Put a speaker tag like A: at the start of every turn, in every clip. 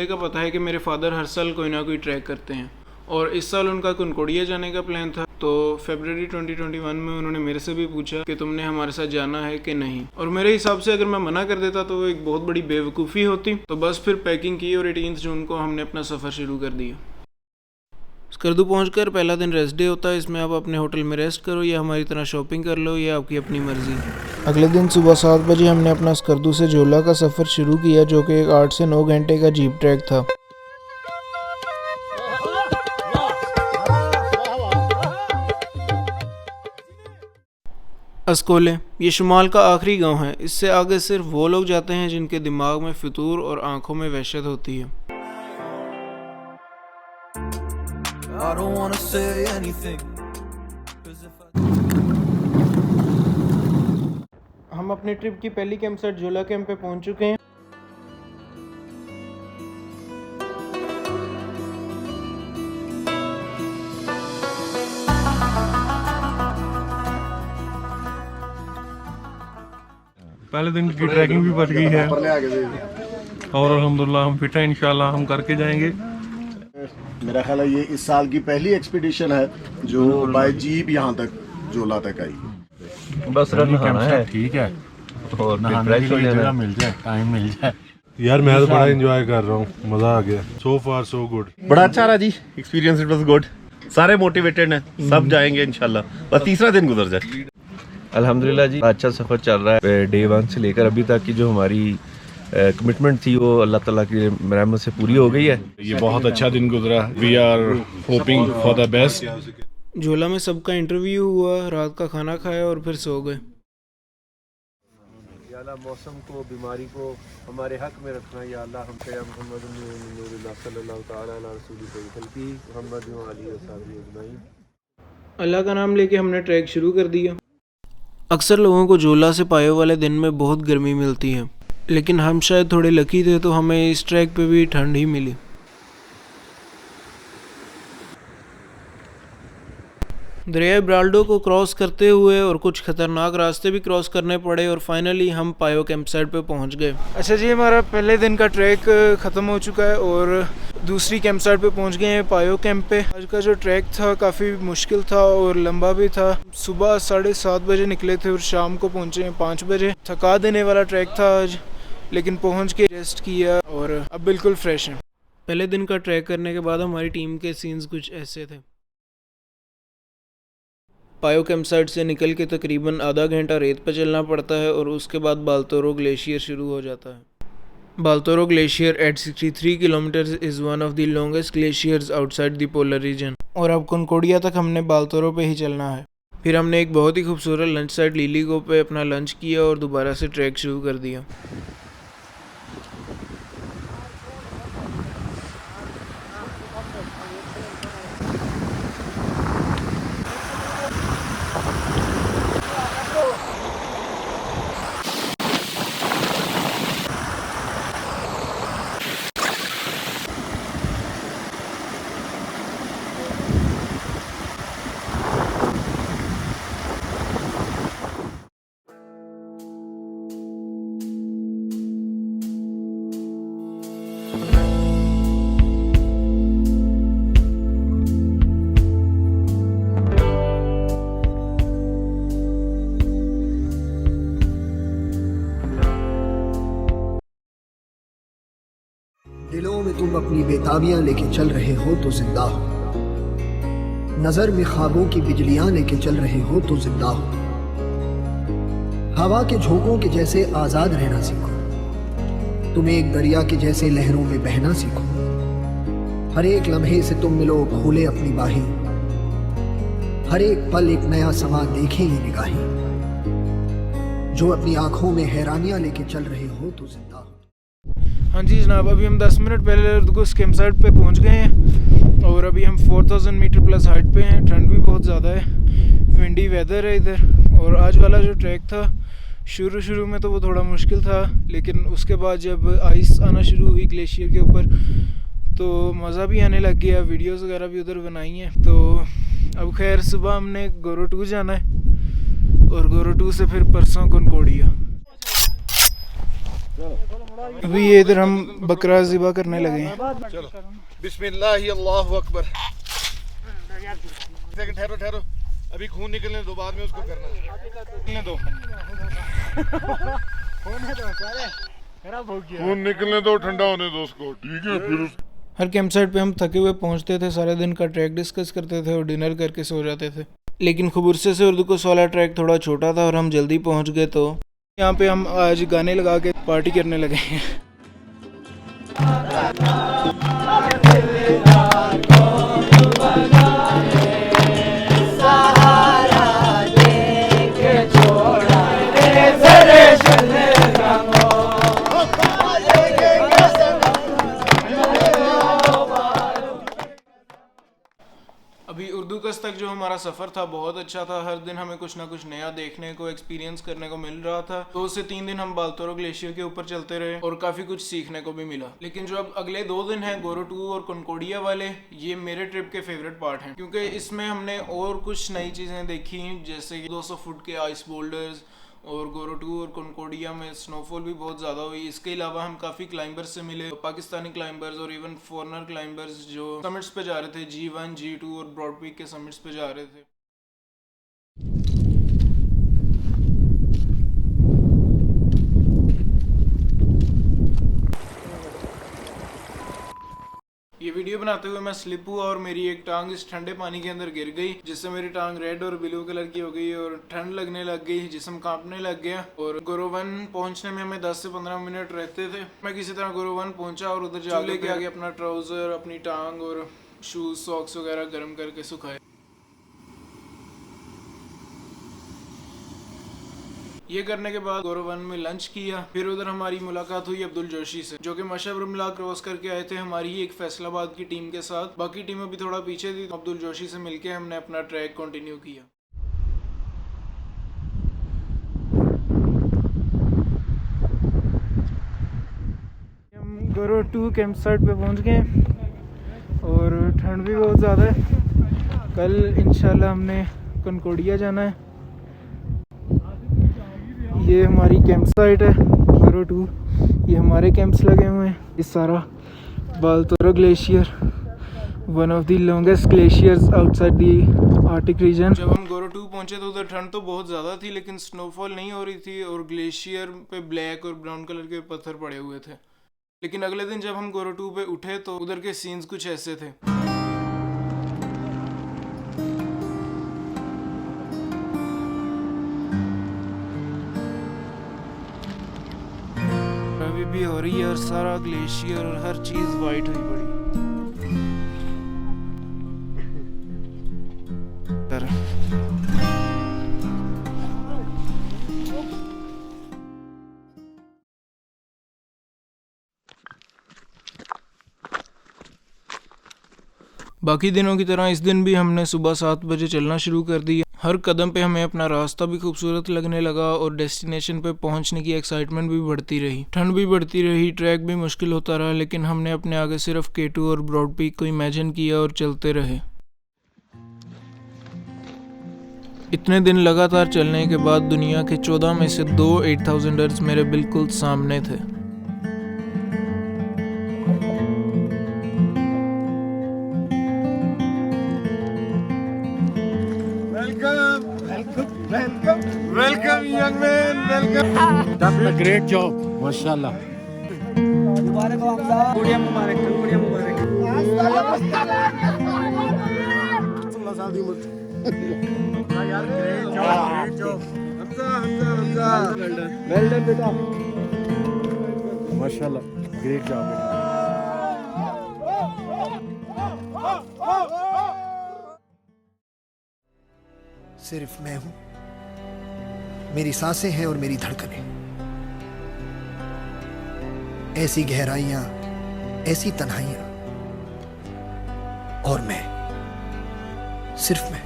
A: झूले का पता है कि मेरे फादर हर साल कोई ना कोई ट्रैक करते हैं और इस साल उनका कनकोडिया जाने का प्लान था। तो फरवरी 2021 में उन्होंने मेरे से भी पूछा कि तुमने हमारे साथ जाना है कि नहीं, और मेरे हिसाब से अगर मैं मना कर देता तो वो एक बहुत बड़ी बेवकूफ़ी होती। तो बस फिर पैकिंग की और 18 जून को हमने अपना सफ़र शुरू कर दिया। स्कर्दू पहुंचकर पहला दिन रेस्ट डे होता है। इसमें आप अपने होटल में रेस्ट करो या हमारी तरह शॉपिंग कर लो, या आपकी अपनी मर्जी। अगले दिन सुबह 7 बजे हमने अपना स्कर्दू से जोला का सफ़र शुरू किया, जो कि एक 8 से 9 घंटे का जीप ट्रैक था। अस्कोले ये शुमाल का आखिरी गांव है। इससे आगे सिर्फ वो लोग जाते हैं जिनके दिमाग में फितूर और आंखों में वहशत होती है। हम अपनी ट्रिप की पहली कैंप साइट जोला कैंप पे पहुंच चुके हैं।
B: पहले दिन की ट्रैकिंग भी बच गई है और अल्हम्दुलिल्लाह हम फिट हैं। इंशाल्लाह हम करके जाएंगे।
C: मेरा ख्याल है ये इस साल की पहली एक्सपीडिशन है जो बाय जीप यहाँ तक जोला तक आई।
B: बस नहाना है, ठीक है, और नहाने के लिए जगह मिल जाए, टाइम मिल जाए। यार मैं तो बड़ा एंजॉय कर रहा हूँ, मजा आ गया। सो फार सो गुड,
D: बड़ा अच्छा रहा जी एक्सपीरियंस। इट वाज गुड, सारे मोटिवेटेड हैं, सब जाएंगे इंशाल्लाह। बस तीसरा दिन गुजर जाए।
E: अल्हम्दुलिल्लाह जी अच्छा सफ़र चल रहा है। डे 1 से लेकर अभी तक की जो हमारी कमिटमेंट थी वो अल्लाह ताला की रहमत से पूरी हो गई है।
B: ये बहुत अच्छा दिन गुजरा। We are hoping for the best.
A: झोला में सबका इंटरव्यू हुआ, रात का खाना खाया और फिर सो गए।
E: या अल्लाह मौसम को, बीमारी को हमारे हक में रखना। या अल्लाह हमसे मोहम्मद सल्लल्लाहु तआला अलैहि वसल्लम।
A: अल्लाह का नाम लेके हमने ट्रैक शुरू कर दिया। अक्सर लोगों को जोला से पायो वाले दिन में बहुत गर्मी मिलती है, लेकिन हम शायद थोड़े लकी थे तो हमें इस ट्रैक पे भी ठंड ही मिली। दरिया ब्राल्डो को क्रॉस करते हुए और कुछ ख़तरनाक रास्ते भी क्रॉस करने पड़े और फाइनली हम पायो कैंप साइट पे पहुंच गए। अच्छा जी, हमारा पहले दिन का ट्रैक ख़त्म हो चुका है और दूसरी कैंप साइट पे पहुंच गए हैं, पायो कैंप पे। आज का जो ट्रैक था काफ़ी मुश्किल था और लंबा भी था। सुबह 7:30 बजे निकले थे और शाम को पहुँचे हैं 5 बजे। थका देने वाला ट्रैक था आज, लेकिन पहुँच के रेस्ट किया और अब बिल्कुल फ्रेश हैं। पहले दिन का ट्रैक करने के बाद हमारी टीम के सीन्स कुछ ऐसे थे। पायो कैंप साइट से निकल के तकरीबन आधा घंटा रेत पर चलना पड़ता है और उसके बाद बाल्तोरो ग्लेशियर शुरू हो जाता है। Baltoro glacier at 63 kilometre is one of the longest glaciers outside the polar region. और अब कनकोडिया तक हमने बाल्तोरो पे ही चलना है। फिर हमने एक बहुत ही खूबसूरत लंच साइट लिलीगो पे अपना लंच किया और दोबारा से ट्रैक शुरू कर दिया।
F: दिलों में तुम अपनी बेताबियां लेके चल रहे हो तो जिंदा हो, नजर में ख्वाबों की बिजलियां लेके चल रहे हो तो जिंदा हो। हवा के झोंकों के जैसे आजाद रहना सीखो, तुम एक दरिया के जैसे लहरों में बहना सीखो। हर एक लम्हे से तुम मिलो खोले अपनी बाहें, हर एक पल एक नया समा देखें ये निगाहें। जो अपनी आंखों में हैरानियां लेके चल रहे हो तो जिंदा हो।
A: हाँ जी जनाब, अभी हम 10 मिनट पहले उस कैंप साइट पे पहुँच गए हैं और अभी हम 4000 मीटर प्लस हाइट पे हैं। ठंड भी बहुत ज़्यादा है, विंडी वेदर है इधर। और आज वाला जो ट्रैक था शुरू में तो वो थोड़ा मुश्किल था, लेकिन उसके बाद जब आइस आना शुरू हुई ग्लेशियर के ऊपर तो मज़ा भी आने लग गया। वीडियोस वगैरह भी उधर बनाई हैं। तो अब खैर सुबह हमने गोरो 2 जाना है और गोरो 2 से फिर परसों कनकोडिया। अभी ये इधर हम बकरा ज़िबा करने लगे हैं।
C: बिस्मिल्लाह अल्लाहु अकबर। सेकंड ठहरो, अभी खून निकलने दो, बाद में उसको करना है। निकलने दो, खून निकलने दो, ठंडा होने दो उसको, ठीक है। फिर
A: हर कैंप साइट पे हम थके हुए पहुंचते थे, सारे दिन का ट्रैक डिस्कस करते थे और डिनर करके सो जाते थे। लेकिन खबुरसे से उर्दूकोस वाला ट्रैक थोड़ा छोटा था और हम जल्दी पहुंच गए, तो यहाँ पे हम आज गाने लगा के पार्टी करने लगे हैं। अभी उर्दूकस तक जो हमारा सफ़र था बहुत अच्छा था। हर दिन हमें कुछ ना कुछ नया देखने को, एक्सपीरियंस करने को मिल रहा था। 2 से 3 दिन हम बाल्तोरो ग्लेशियर के ऊपर चलते रहे और काफ़ी कुछ सीखने को भी मिला। लेकिन जो अब अगले 2 दिन हैं, गोरो 2 और कनकोडिया वाले, ये मेरे ट्रिप के फेवरेट पार्ट हैं, क्योंकि इसमें हमने और कुछ नई चीज़ें देखी, जैसे 200 फुट के आइस बोल्डर्स, और गोरो 2 और कनकोडिया में स्नोफॉल भी बहुत ज़्यादा हुई। इसके अलावा हम काफ़ी क्लाइंबर्स से मिले, पाकिस्तानी क्लाइंबर्स और इवन फॉरेनर क्लाइंबर्स जो समिट्स पे जा रहे थे, G1, G2 और ब्रॉड पीक के समिट्स पे जा रहे थे। ये वीडियो बनाते हुए मैं स्लिप हुआ और मेरी एक टांग इस ठंडे पानी के अंदर गिर गई, जिससे मेरी टांग रेड और ब्लू कलर की हो गई और ठंड लगने लग गई, जिस्म कांपने लग गया। और गोरो 1 पहुंचने में हमें 10 से 15 मिनट रहते थे। मैं किसी तरह गोरो 1 पहुंचा और उधर जा लेके आगे अपना ट्राउजर, अपनी टांग और शूज, सॉक्स वगैरह गर्म करके सुखाए। ये करने के बाद गोरो 1 में लंच किया। फिर उधर हमारी मुलाकात हुई अब्दुल जोशी से, जो कि मशबरमला क्रॉस करके आए थे हमारी ही एक फैसलाबाद की टीम के साथ। बाकी टीम अभी थोड़ा पीछे थी। अब्दुल जोशी से मिलके हमने अपना ट्रैक कंटिन्यू किया। हम गोरो 2 कैंप साइट पे पहुंच गए और ठंड भी बहुत ज़्यादा है। कल इंशाल्लाह हमने कनकोडिया जाना है। ये हमारी कैंप साइट है गोरो 2। ये हमारे कैंप्स लगे हुए हैं। इस सारा Baltoro glacier, one of the longest glaciers outside the arctic region. जब हम गोरो 2 पहुंचे तो उधर ठंड तो बहुत ज़्यादा थी, लेकिन स्नोफॉल नहीं हो रही थी और ग्लेशियर पे ब्लैक और ब्राउन कलर के पत्थर पड़े हुए थे। लेकिन अगले दिन जब हम गोरो 2 पे उठे तो उधर के सीन्स कुछ ऐसे थे। अभी भी हो रही है और सारा ग्लेशियर और हर चीज वाइट हुई पड़ी। बाकी दिनों की तरह इस दिन भी हमने सुबह 7 बजे चलना शुरू कर दिया। हर कदम पे हमें अपना रास्ता भी खूबसूरत लगने लगा और डेस्टिनेशन पे पहुंचने की एक्साइटमेंट भी बढ़ती रही। ठंड भी बढ़ती रही, ट्रैक भी मुश्किल होता रहा, लेकिन हमने अपने आगे सिर्फ K2 और ब्रॉड पीक को इमेजिन किया और चलते रहे। इतने दिन लगातार चलने के बाद दुनिया के 14 में से 2 8000ers मेरे बिल्कुल सामने थे।
C: Welcome, young man. Welcome.
G: Done a great job, mashallah.
H: मुबारक हो हमजा, गुड़िया मुबारक, गुड़िया मुबारक।
C: यार great job. Hamza.
G: Well done बेटा, mashallah, great job बेटा।
F: सिर्फ मैं हूं, मेरी सांसें हैं और मेरी धड़कनें। ऐसी गहराइयां, ऐसी तन्हाइयां, और मैं, सिर्फ मैं।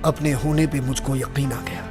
F: अपने होने पे मुझको यकीन आ गया।